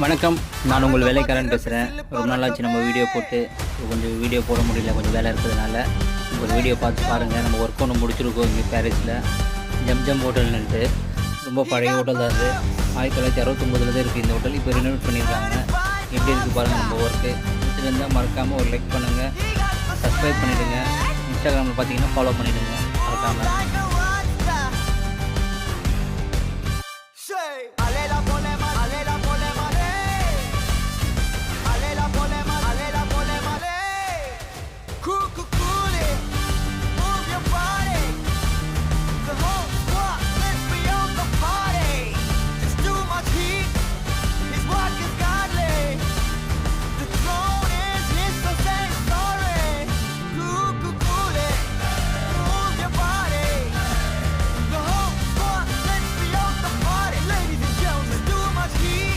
வணக்கம். நான் உங்கள் வேலைக்காரன் பேசுகிறேன். ரொம்ப நாளாச்சு நம்ம வீடியோ போட்டு. கொஞ்சம் வீடியோ போட முடியல, கொஞ்சம் வேலை இருக்கிறதுனால. ஒரு வீடியோ பார்த்து பாருங்கள். நம்ம ஒர்க் ஒன்று முடிச்சிருக்கோம் இங்கே பாரிஸில். ஜம்ஜம் ஹோட்டல்னுட்டு ரொம்ப பழைய ஹோட்டல் தான் அது. 1969 தான் இருக்குது இந்த ஹோட்டல். இப்போ ரினோவேட் பண்ணியிருக்காங்க. எப்படி இருக்குது பாருங்கள் நம்ம ஒர்க்கு. பிடிச்சிருந்தால் மறக்காமல் ஒரு லைக் பண்ணுங்கள், சப்ஸ்கிரைப் பண்ணிவிடுங்க. இன்ஸ்டாகிராமில் பார்த்தீங்கன்னா ஃபாலோ பண்ணிவிடுங்க மறக்காமல்.